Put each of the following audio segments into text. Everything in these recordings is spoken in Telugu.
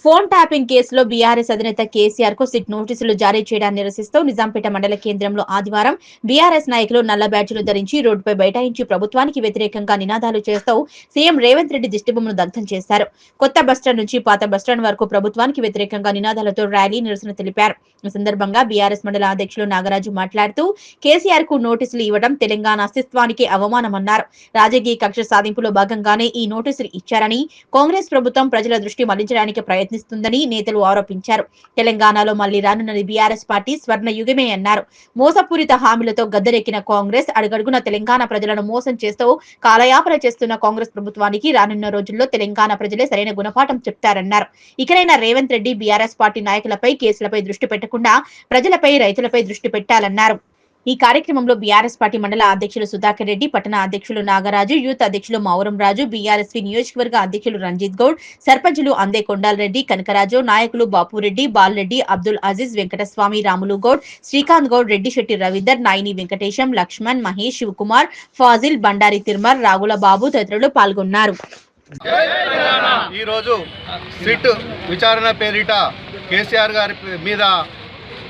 ఫోన్ ట్యాపింగ్ కేసులో బీఆర్ఎస్ అధినేత కేసీఆర్ కు సిట్ నోటీసులు జారీ చేయడాన్ని నిరసిస్తూ నిజాంపేట మండల కేంద్రంలో ఆదివారం బీఆర్ఎస్ నాయకులు నల్ల బ్యాడ్జీలు ధరించి రోడ్డుపై బైఠాయించి ప్రభుత్వానికి వ్యతిరేకంగా నినాదాలు చేస్తూ సీఎం రేవంత్ రెడ్డి దిష్టిబొమ్మను దగ్ధం చేశారు. కొత్త బస్టాండ్ నుంచి పాత బస్టాండ్ వరకు ప్రభుత్వానికి వ్యతిరేకంగా నినాదాలతో ర్యాలీ నిరసన తెలిపారు. ఈ సందర్భంగా బీఆర్ఎస్ మండల అధ్యక్షులు నాగరాజు మాట్లాడుతూ కేసీఆర్ కు నోటీసులు ఇవ్వడం తెలంగాణ అస్తిత్వానికి అవమానమన్నారు. రాజకీయ కక్ష సాధింపులో భాగంగానే ఈ నోటీసులు ఇచ్చారని, కాంగ్రెస్ ప్రభుత్వం ప్రజల దృష్టి మళ్లించడానికి ప్రయత్నిస్తుందని నేతలు ఆరోపించారు. తెలంగాణలో మళ్లీ రానున్నది బీఆర్ఎస్ పార్టీ స్వర్ణ యుగమే అన్నారు. మోసపూరిత హామీలతో గద్దెరెక్కిన కాంగ్రెస్ అడుగడుగున తెలంగాణ ప్రజలను మోసం చేస్తూ కాలయాపన చేస్తున్న కాంగ్రెస్ ప్రభుత్వానికి రానున్న రోజుల్లో తెలంగాణ ప్రజలే సరైన గుణపాఠం చెప్తారన్నారు. ఇకనైనా రేవంత్ రెడ్డి బీఆర్ఎస్ పార్టీ నాయకులపై, కేసులపై దృష్టి పెట్టకుండా ప్రజలపై, రైతులపై దృష్టి పెట్టాలన్నారు. ఈ కార్యక్రమంలో బీఆర్ఎస్ పార్టీ మండల అధ్యక్షులు సుధాకర్ రెడ్డి, పట్టణ అధ్యక్షులు నాగరాజు, యూత్ అధ్యక్షులు మౌరం రాజు, బీఆర్ఎస్పీ నియోజకవర్గ అధ్యక్షులు రంజిత్ గౌడ్, సర్పంచులు అందే కొండాలరెడ్డి, కనకరాజు, నాయకులు బాపురెడ్డి, బాలరెడ్డి, అబ్దుల్ అజీజ్, వెంకటస్వామి, రాములు గౌడ్, శ్రీకాంత్ గౌడ్, రెడ్డి శెట్టి రవీందర్, నాయిని వెంకటేశం, లక్ష్మణ్, మహేష్, శివకుమార్, ఫాజిల్, బండారి తిరుమర్, రాగుల బాబు తదితరులు పాల్గొన్నారు. ఈ రోజు సిట్ విచారణ పేరిట కేసీఆర్ గారి మీద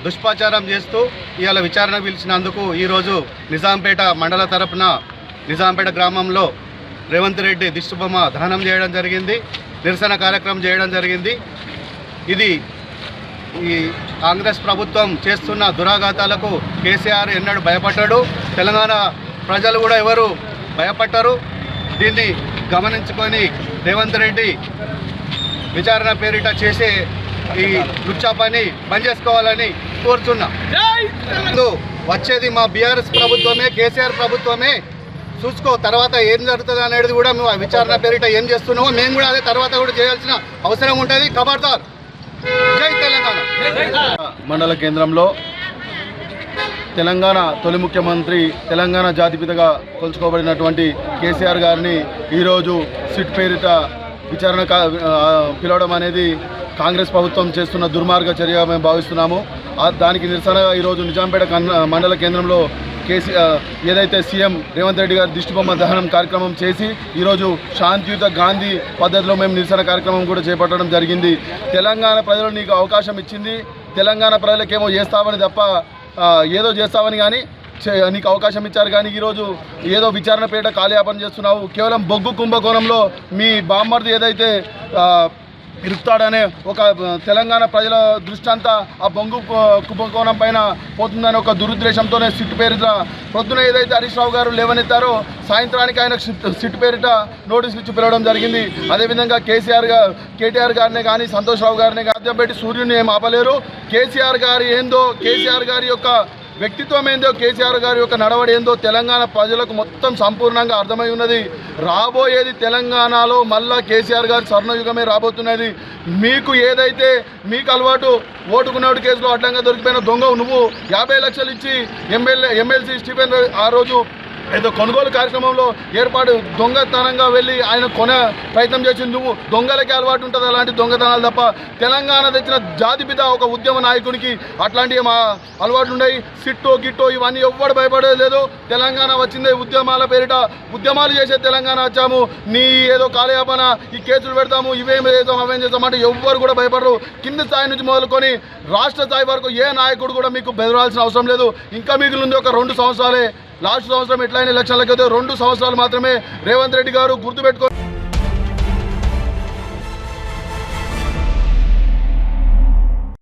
దుష్ప్రచారం చేస్తూ ఇవాళ విచారణ పిలిచినందుకు ఈరోజు నిజాంపేట మండల తరపున నిజాంపేట గ్రామంలో రేవంత్ రెడ్డి దిష్టిబొమ్మ దహనం చేయడం జరిగింది. నిరసన కార్యక్రమం చేయడం జరిగింది. ఇది ఈ కాంగ్రెస్ ప్రభుత్వం చేస్తున్న దురాఘాతాలకు కేసీఆర్ ఎన్నడూ భయపడ్డాడు. తెలంగాణ ప్రజలు కూడా ఎవరు భయపడ్డారు. దీన్ని గమనించుకొని రేవంత్ రెడ్డి విచారణ పేరిట చేసే ఈ లుచ్చా పని బంద్ చేసుకోవాలని కోరుతున్నా. వచ్చేది మా బీఆర్ఎస్ ప్రభుత్వమే, కేసీఆర్ ప్రభుత్వమే. చూసుకో తర్వాత ఏం జరుగుతుంది అనేది కూడా మేము విచారణ పేరిట ఏం చేస్తున్నామో మేము కూడా అదే తర్వాత కూడా చేయాల్సిన అవసరం ఉంటుంది. ఖబర్దార్. జై తెలంగాణ. మండల కేంద్రంలో తెలంగాణ తొలి ముఖ్యమంత్రి, తెలంగాణ జాతిపితగా కొలుచుకోబడినటువంటి కేసీఆర్ గారిని ఈరోజు సిట్ పేరిట విచారణ పిలవడం అనేది కాంగ్రెస్ ప్రభుత్వం చేస్తున్న దుర్మార్గ చర్యగా మేము భావిస్తున్నాము. దానికి నిరసనగా ఈరోజు నిజాంపేట మండల కేంద్రంలో ఏదైతే సీఎం రేవంత్ రెడ్డి గారి దిష్టిబొమ్మ దహనం కార్యక్రమం చేసి ఈరోజు శాంతియుత గాంధీ పద్ధతిలో మేము నిరసన కార్యక్రమం కూడా చేపట్టడం జరిగింది. తెలంగాణ ప్రజలు నీకు అవకాశం ఇచ్చింది, తెలంగాణ ప్రజలకేమో చేస్తామని తప్ప ఏదో చేస్తామని కానీ నీకు అవకాశం ఇచ్చారు. కానీ ఈరోజు ఏదో విచారణ పేట కాలయాపన చేస్తున్నావు. కేవలం బొగ్గు కుంభకోణంలో మీ బామ్మర్ది ఏదైతే ఇరుకుతాడనే ఒక తెలంగాణ ప్రజల దృష్టి అంతా ఆ బొంగు కుంభకోణం పైన పోతుందని ఒక దురుద్దేశంతోనే సిట్ పేరిట పొద్దున ఏదైతే హరీష్ రావు గారు లేవనెత్తారో సాయంత్రానికి ఆయన సిట్ పేరిట నోటీసులు ఇచ్చి పిలవడం జరిగింది. అదేవిధంగా కేటీఆర్ గారినే కానీ సంతోష్ రావు గారిని కానీ పెట్టి సూర్యుని ఏం ఆపలేరు. కేసీఆర్ గారి ఏందో, కేసీఆర్ గారి యొక్క వ్యక్తిత్వం ఏందో, కేసీఆర్ గారి యొక్క నడవడి ఏందో తెలంగాణ ప్రజలకు మొత్తం సంపూర్ణంగా అర్థమై ఉన్నది. రాబోయేది తెలంగాణలో మళ్ళా కేసీఆర్ గారి స్వర్ణయుగమే రాబోతున్నది. మీకు ఏదైతే మీకు అలవాటు ఓటుకున్నాడు కేసులో అడ్డంగా దొరికిపోయిన దొంగ నువ్వు 50 లక్షలు ఇచ్చి ఎమ్మెల్సీ స్టీఫెన్ ఆ రోజు ఏదో కొనుగోలు కార్యక్రమంలో ఏర్పాటు దొంగతనంగా వెళ్ళి ఆయన కొనే ప్రయత్నం చేసింది నువ్వు. దొంగలకి అలవాటు ఉంటుంది అలాంటి దొంగతనాలు తప్ప. తెలంగాణ తెచ్చిన జాతిపిత ఒక ఉద్యమ నాయకునికి అట్లాంటివి మా అలవాట్లు ఉన్నాయి. సిట్టో గిట్టో ఇవన్నీ ఎవ్వడు భయపడేది లేదు. తెలంగాణ వచ్చిందే ఉద్యమాల పేరిట, ఉద్యమాలు చేసే తెలంగాణ వచ్చాము. నీ ఏదో కాలయాపన ఈ కేసులు పెడతాము, ఇవేం చేద్దాం అవేం చేద్దాం అంటే ఎవ్వరు కూడా భయపడరు. కింది స్థాయి నుంచి మొదలుకొని రాష్ట్ర స్థాయి వరకు ఏ నాయకుడు కూడా మీకు బెదరాల్సిన అవసరం లేదు. ఇంకా మిగిలింది ఒక 2 సంవత్సరాలే. లాస్ట్ సంవత్సరం ఎట్లయినా ఎలక్షన్లకి అయితే 2 సంవత్సరాలు మాత్రమే. రేవంత్ రెడ్డి గారు గుర్తుపెట్టుకో.